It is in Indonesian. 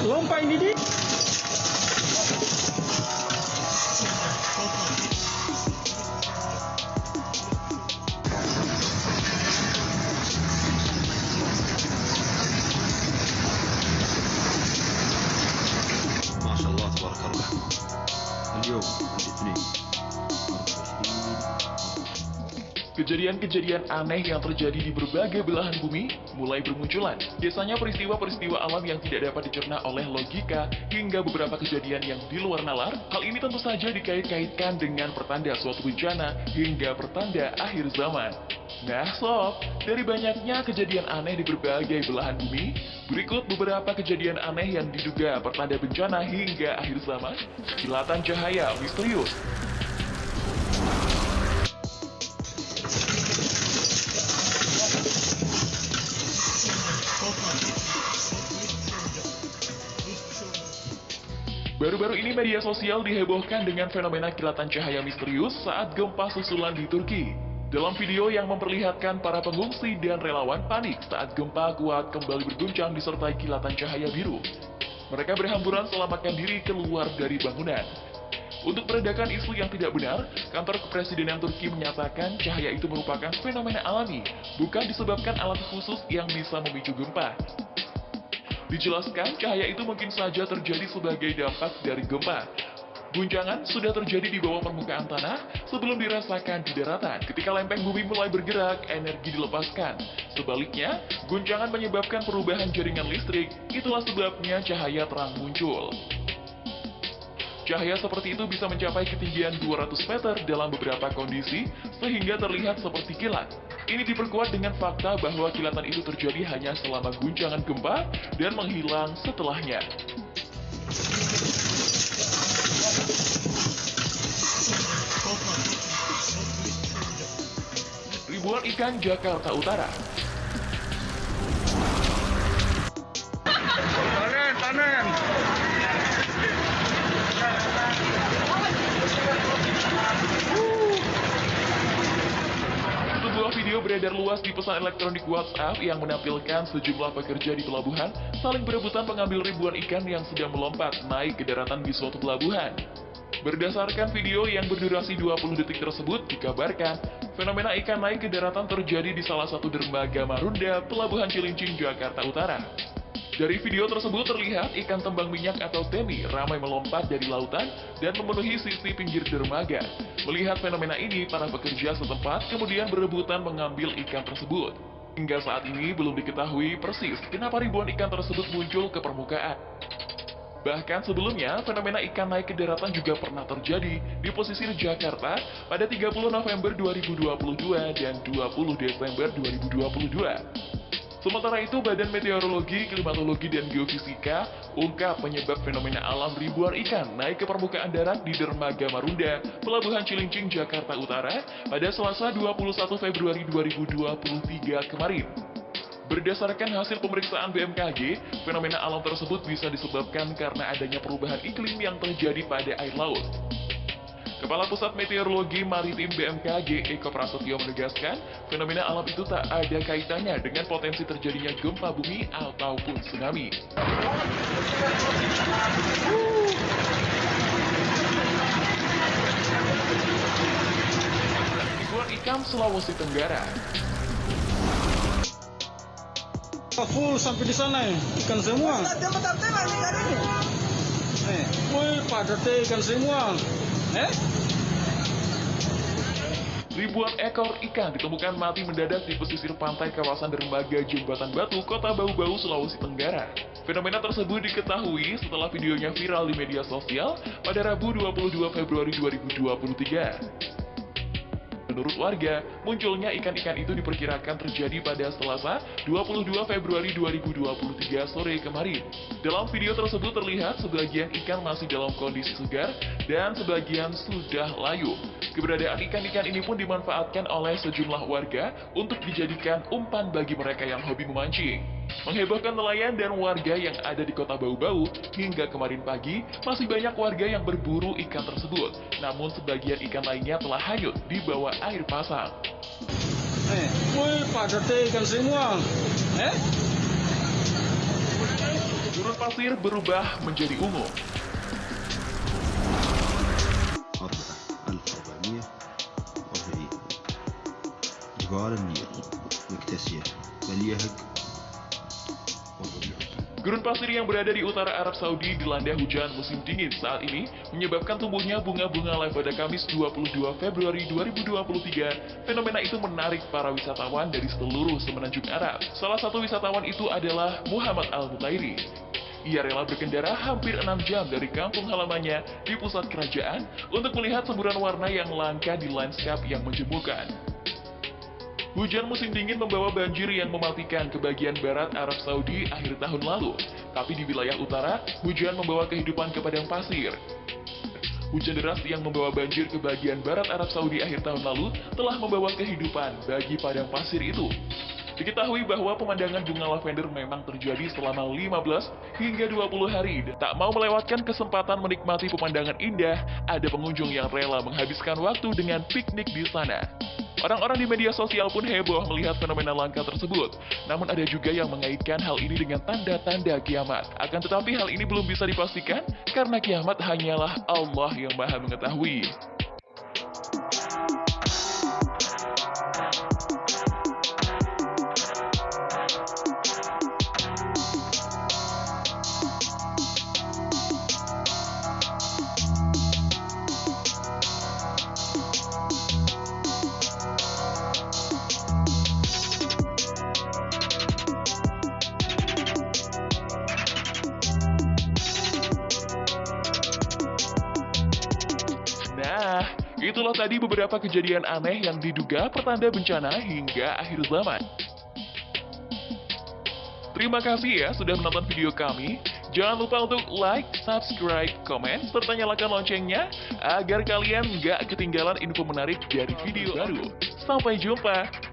Lompat ini di. Masya Allah, tabarakallah. اليوم الاثنين. Kejadian-kejadian aneh yang terjadi di berbagai belahan bumi mulai bermunculan. Biasanya peristiwa-peristiwa alam yang tidak dapat dicerna oleh logika hingga beberapa kejadian yang di luar nalar. Hal ini tentu saja dikait-kaitkan dengan pertanda suatu bencana hingga pertanda akhir zaman. Nah sob, dari banyaknya kejadian aneh di berbagai belahan bumi, berikut beberapa kejadian aneh yang diduga pertanda bencana hingga akhir zaman. Kilatan cahaya misterius. Baru-baru ini media sosial dihebohkan dengan fenomena kilatan cahaya misterius saat gempa susulan di Turki. Dalam video yang memperlihatkan para pengungsi dan relawan panik saat gempa kuat kembali berguncang disertai kilatan cahaya biru. Mereka berhamburan selamatkan diri keluar dari bangunan. Untuk meredakan isu yang tidak benar, kantor kepresidenan Turki menyatakan cahaya itu merupakan fenomena alami, bukan disebabkan alat khusus yang bisa memicu gempa. Dijelaskan, cahaya itu mungkin saja terjadi sebagai dampak dari gempa. Guncangan sudah terjadi di bawah permukaan tanah sebelum dirasakan di daratan. Ketika lempeng bumi mulai bergerak, energi dilepaskan. Sebaliknya, guncangan menyebabkan perubahan jaringan listrik, itulah sebabnya cahaya terang muncul. Cahaya seperti itu bisa mencapai ketinggian 200 meter dalam beberapa kondisi, sehingga terlihat seperti kilat. Ini diperkuat dengan fakta bahwa kilatan itu terjadi hanya selama guncangan gempa dan menghilang setelahnya. Ribuan ikan Jakarta Utara. Panen. Sebuah video beredar luas di pesan elektronik WhatsApp yang menampilkan sejumlah pekerja di pelabuhan saling berebutan mengambil ribuan ikan yang sedang melompat naik ke daratan di suatu pelabuhan. Berdasarkan video yang berdurasi 20 detik tersebut, dikabarkan fenomena ikan naik ke daratan terjadi di salah satu dermaga Marunda, Pelabuhan Cilincing, Jakarta Utara. Dari video tersebut terlihat ikan tembang minyak atau temi ramai melompat dari lautan dan memenuhi sisi pinggir dermaga. Melihat fenomena ini, para pekerja setempat kemudian berebutan mengambil ikan tersebut. Hingga saat ini belum diketahui persis kenapa ribuan ikan tersebut muncul ke permukaan. Bahkan sebelumnya, fenomena ikan naik ke daratan juga pernah terjadi di pesisir Jakarta pada 30 November 2022 dan 20 Desember 2022. Sementara itu, Badan Meteorologi, Klimatologi, dan Geofisika ungkap penyebab fenomena alam ribuan ikan naik ke permukaan darat di dermaga Marunda, Pelabuhan Cilincing, Jakarta Utara pada Selasa 21 Februari 2023 kemarin. Berdasarkan hasil pemeriksaan BMKG, fenomena alam tersebut bisa disebabkan karena adanya perubahan iklim yang terjadi pada air laut. Kepala Pusat Meteorologi Maritim BMKG Eko Prasetyo menegaskan, fenomena alam itu tak ada kaitannya dengan potensi terjadinya gempa bumi ataupun tsunami. Ribuan ikan Sulawesi Tenggara. Full sampai di sana ya, ikan semua. Wih, padatnya ikan semua. Ribuan ekor ikan ditemukan mati mendadak di pesisir pantai kawasan dermaga Jembatan Batu, Kota Bau-Bau, Sulawesi Tenggara. Fenomena tersebut diketahui setelah videonya viral di media sosial pada Rabu 22 Februari 2023. Menurut warga, munculnya ikan-ikan itu diperkirakan terjadi pada Selasa 22 Februari 2023 sore kemarin. Dalam video tersebut terlihat sebagian ikan masih dalam kondisi segar dan sebagian sudah layu. Keberadaan ikan-ikan ini pun dimanfaatkan oleh sejumlah warga untuk dijadikan umpan bagi mereka yang hobi memancing. Menghebohkan nelayan dan warga yang ada di Kota Bau-Bau, hingga kemarin pagi masih banyak warga yang berburu ikan tersebut. Namun sebagian ikan lainnya telah hanyut di bawah air pasang. Wih, padatnya ikan semua. Turun pasir berubah menjadi ungu. 4440 جبال النيل مكتسية مليهق والربيع. Gurun pasir yang berada di utara Arab Saudi dilanda hujan musim dingin saat ini menyebabkan tumbuhnya bunga-bunga live pada Kamis 22 Februari 2023. Fenomena itu menarik para wisatawan dari seluruh semenanjung Arab. Salah satu wisatawan itu adalah Muhammad Al-Mutairi. Ia rela berkendara hampir 6 jam dari kampung halamannya di pusat kerajaan untuk melihat semburan warna yang langka di lanskap yang menjemukan. Hujan musim dingin membawa banjir yang mematikan ke bagian barat Arab Saudi akhir tahun lalu. Tapi di wilayah utara, hujan membawa kehidupan ke padang pasir. Hujan deras yang membawa banjir ke bagian barat Arab Saudi akhir tahun lalu telah membawa kehidupan bagi padang pasir itu. Diketahui bahwa pemandangan bunga lavender memang terjadi selama 15 hingga 20 hari. Tak mau melewatkan kesempatan menikmati pemandangan indah, ada pengunjung yang rela menghabiskan waktu dengan piknik di sana. Orang-orang di media sosial pun heboh melihat fenomena langka tersebut. Namun ada juga yang mengaitkan hal ini dengan tanda-tanda kiamat. Akan tetapi hal ini belum bisa dipastikan karena kiamat hanyalah Allah yang Maha mengetahui. Nah, itulah tadi beberapa kejadian aneh yang diduga pertanda bencana hingga akhir zaman. Terima kasih ya sudah menonton video kami. Jangan lupa untuk like, subscribe, komen, serta nyalakan loncengnya agar kalian nggak ketinggalan info menarik dari video baru. Sampai jumpa!